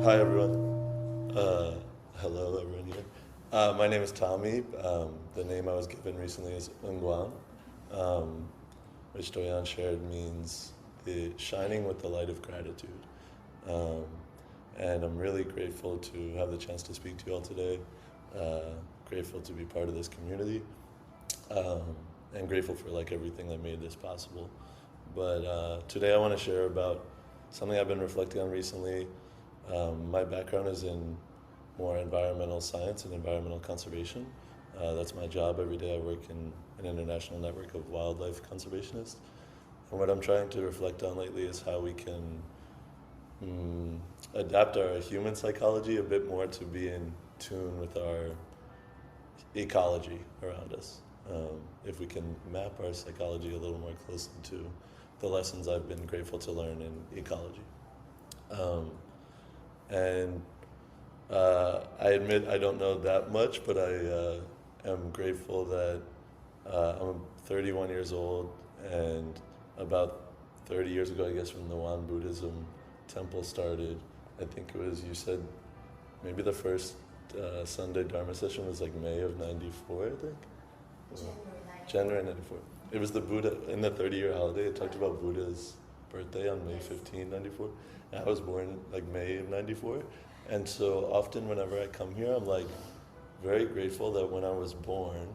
Hi everyone. Hello everyone here. My name is Tommy. The name I was given recently is Eungwang, which Doyan shared means the shining with the light of gratitude. Um, and I'm really grateful to have the chance to speak to you all today. Grateful to be part of this community, um, and grateful for everything that made this possible. But today I want to share about something I've been reflecting on recently. My background is in more environmental science and environmental conservation. That's my job every day. I work in an international network of wildlife conservationists. And what I'm trying to reflect on lately is how we can adapt our human psychology a bit more to be in tune with our ecology around us. If we can map our psychology a little more closely to the lessons I've been grateful to learn in ecology. And I admit I don't know that much, but I am grateful that I'm 31 years old, and about 30 years ago, I guess, when the WonBuddhism temple started, I think it was, you said, maybe the first Sunday Dharma session was May of 94, I think? January 94. It was the Buddha, in the 30-year holiday, it talked about Buddha's birthday on May 15, 94. And I was born May of 94. And so often whenever I come here, I'm very grateful that when I was born,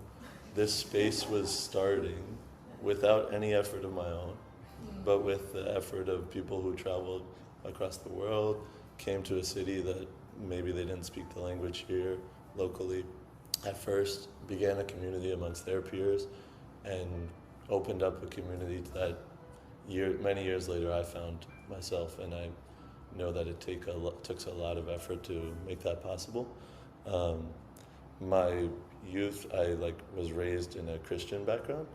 this space was starting without any effort of my own, but with the effort of people who traveled across the world, came to a city that maybe they didn't speak the language here locally. At first, began a community amongst their peers, and opened up a community that many years later I found myself, and I know that it took a lot of effort to make that possible. My youth, I was raised in a Christian background,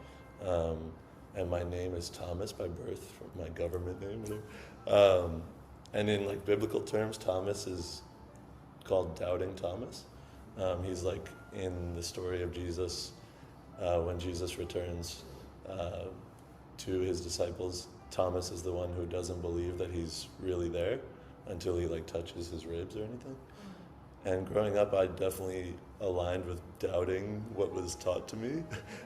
and my name is Thomas by birth, from my government name. And in biblical terms, Thomas is called Doubting Thomas. He's in the story of Jesus, when Jesus returns to his disciples, Thomas is the one who doesn't believe that he's really there until he touches his ribs or anything. And growing up, I definitely aligned with doubting what was taught to me,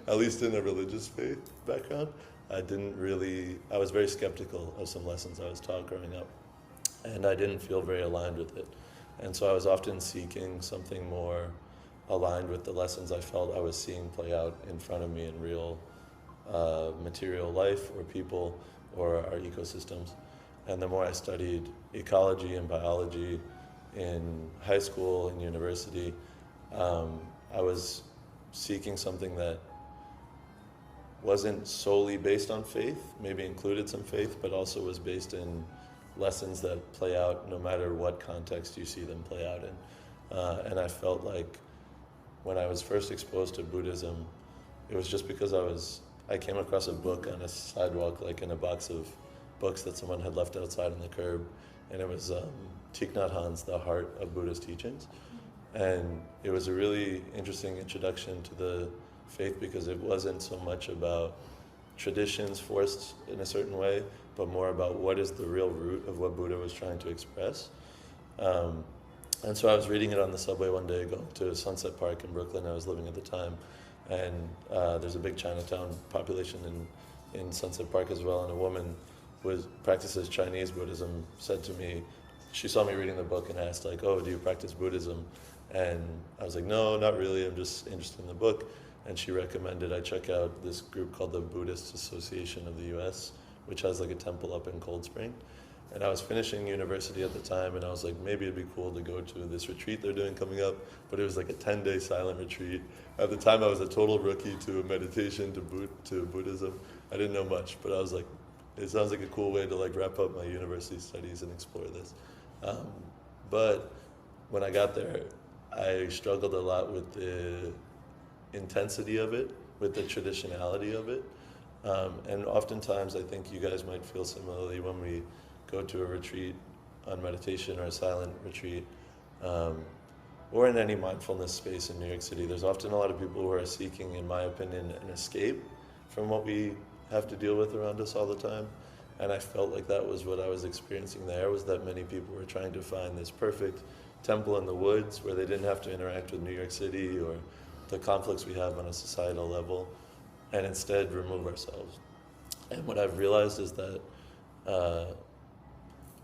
at least in a religious faith background. I was very skeptical of some lessons I was taught growing up, and I didn't feel very aligned with it. And so I was often seeking something more aligned with the lessons I felt I was seeing play out in front of me in real material life or people or our ecosystems. And the more I studied ecology and biology in high school and university, I was seeking something that wasn't solely based on faith, maybe included some faith, but also was based in lessons that play out no matter what context you see them play out in. And I felt when I was first exposed to Buddhism, it was just because I came across a book on a sidewalk, in a box of books that someone had left outside on the curb, and it was Thich Nhat Hanh's The Heart of Buddhist Teachings. And it was a really interesting introduction to the faith because it wasn't so much about traditions forced in a certain way, but more about what is the real root of what Buddha was trying to express. And so I was reading it on the subway one day, going to Sunset Park in Brooklyn. I was living at the time, and there's a big Chinatown population in Sunset Park as well, and a woman who practices Chinese Buddhism said to me, she saw me reading the book and asked oh, do you practice Buddhism? And I was no, not really, I'm just interested in the book. And she recommended I check out this group called the Buddhist Association of the US, which has a temple up in Cold Spring. And I was finishing university at the time, and I was maybe it'd be cool to go to this retreat they're doing coming up, but it was a 10-day silent retreat. At the time, I was a total rookie to meditation, to Buddhism. I didn't know much, but I was it sounds like a cool way to wrap up my university studies and explore this. But when I got there, I struggled a lot with the intensity of it, with the traditionality of it. And oftentimes, I think you guys might feel similarly when we go to a retreat on meditation or a silent retreat, or in any mindfulness space in New York City. There's often a lot of people who are seeking, in my opinion, an escape from what we have to deal with around us all the time. And I felt like that was what I was experiencing there, was that many people were trying to find this perfect temple in the woods where they didn't have to interact with New York City or the conflicts we have on a societal level, and instead remove ourselves. And what I've realized is that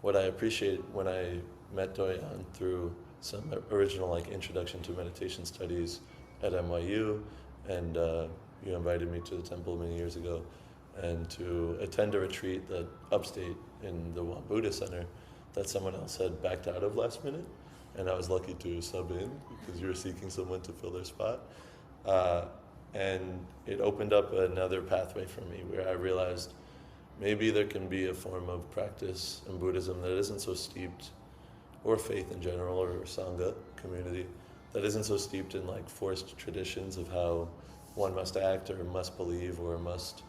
what I appreciate when I met Doyan through some original like introduction to meditation studies at NYU, and you invited me to the temple many years ago, and to attend a retreat that upstate in the WonBuddhism Center that someone else had backed out of last minute, and I was lucky to sub in because you were seeking someone to fill their spot. And it opened up another pathway for me where I realized maybe there can be a form of practice in Buddhism that isn't so steeped, or faith in general, or Sangha community, that isn't so steeped in like forced traditions of how one must act or must believe or must,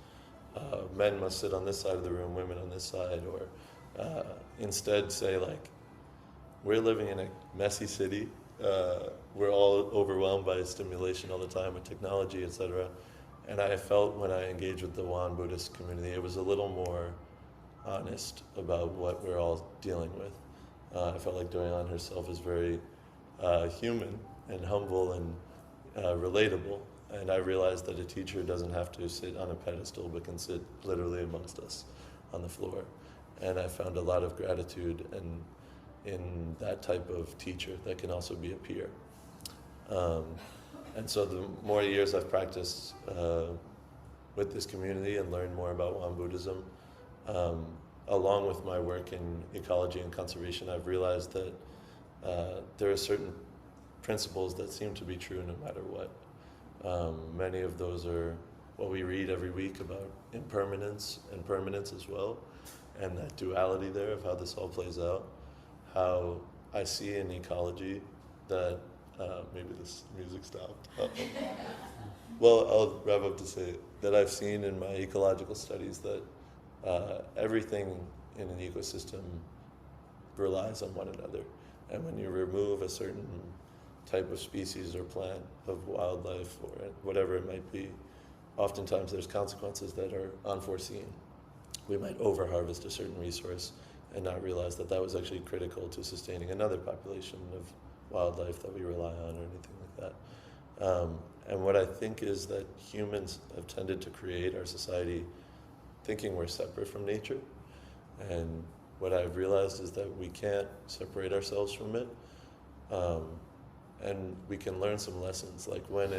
men must sit on this side of the room, women on this side, or instead say like, we're living in a messy city, we're all overwhelmed by stimulation all the time with technology, etc. And I felt when I engaged with the WonBuddhist community, it was a little more honest about what we're all dealing with. I felt like Doyan herself is very human and humble and relatable. And I realized that a teacher doesn't have to sit on a pedestal, but can sit literally amongst us on the floor. And I found a lot of gratitude in that type of teacher that can also be a peer. And so the more years I've practiced with this community and learned more about WonBuddhism, along with my work in ecology and conservation, I've realized that there are certain principles that seem to be true no matter what. Many of those are what we read every week about impermanence and permanence as well, and that duality there of how this all plays out. How I see in ecology that, maybe this music stopped. Well, I'll wrap up to say that I've seen in my ecological studies that everything in an ecosystem relies on one another. And when you remove a certain type of species or plant, of wildlife, or whatever it might be, oftentimes there's consequences that are unforeseen. We might overharvest a certain resource and not realize that that was actually critical to sustaining another population of wildlife that we rely on or anything like that. And what I think is that humans have tended to create our society thinking we're separate from nature. And what I've realized is that we can't separate ourselves from it. And we can learn some lessons. Like when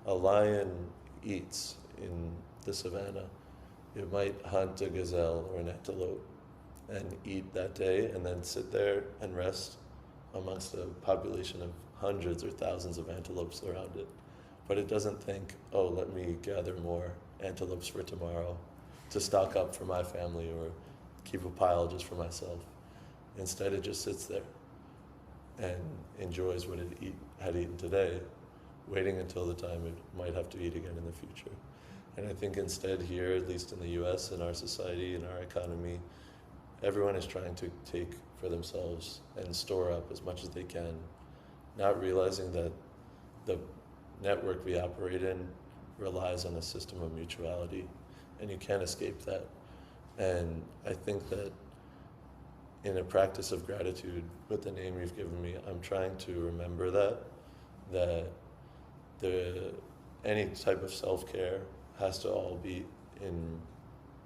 a lion eats in the savannah, it might hunt a gazelle or an antelope and eat that day and then sit there and rest amongst a population of hundreds or thousands of antelopes around it. But it doesn't think, oh, let me gather more antelopes for tomorrow to stock up for my family or keep a pile just for myself. Instead, it just sits there and enjoys what it had eaten today, waiting until the time it might have to eat again in the future. And I think instead here, at least in the US, in our society, in our economy, everyone is trying to take for themselves and store up as much as they can, not realizing that the network we operate in relies on a system of mutuality, and you can't escape that. And I think that in a practice of gratitude, with the name you've given me, I'm trying to remember that any type of self-care has to all be in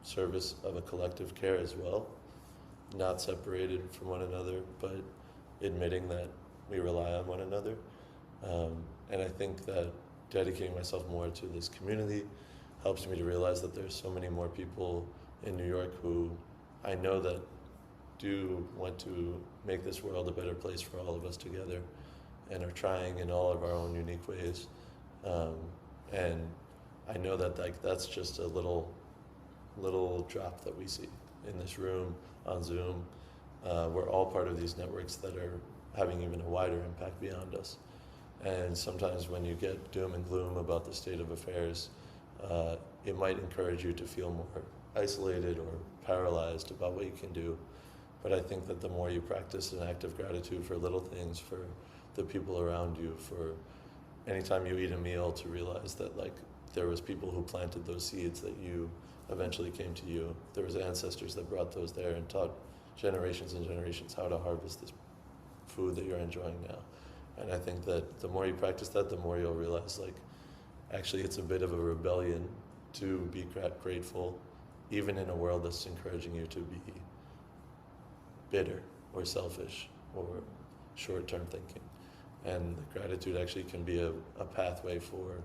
service of a collective care as well, not separated from one another, but admitting that we rely on one another. And I think that dedicating myself more to this community helps me to realize that there's so many more people in New York who I know that do want to make this world a better place for all of us together, and are trying in all of our own unique ways. And I know that that's just a little drop that we see in this room, on Zoom. We're all part of these networks that are having even a wider impact beyond us. And sometimes when you get doom and gloom about the state of affairs, it might encourage you to feel more isolated or paralyzed about what you can do. But I think that the more you practice an act of gratitude for little things, for the people around you, for anytime you eat a meal, to realize that like there was people who planted those seeds that you eventually came to you. There was ancestors that brought those there and taught generations and generations how to harvest this food that you're enjoying now. And I think that the more you practice that, the more you'll realize, like, actually it's a bit of a rebellion to be grateful, even in a world that's encouraging you to be bitter or selfish or short-term thinking. And the gratitude actually can be a pathway for,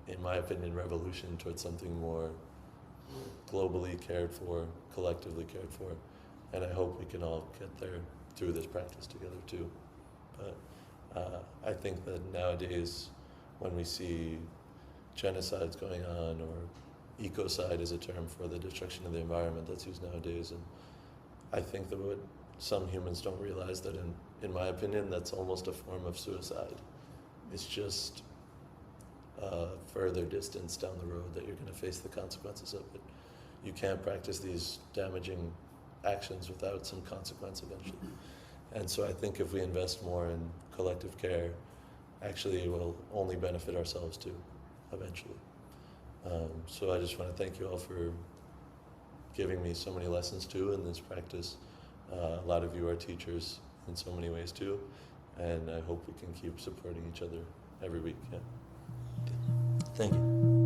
in my opinion, revolution towards something more globally cared for, collectively cared for. And I hope we can all get there through this practice together too. But I think that nowadays, when we see genocides going on, or ecocide is a term for the destruction of the environment that's used nowadays, and I think that what some humans don't realize, that in my opinion, that's almost a form of suicide. It's just further distance down the road that you're going to face the consequences of it. You can't practice these damaging actions without some consequence eventually. And so I think if we invest more in collective care, actually it will only benefit ourselves too, eventually. So I just want to thank you all for giving me so many lessons too in this practice. A lot of you are teachers in so many ways too, and I hope we can keep supporting each other every week. Yeah. Thank you.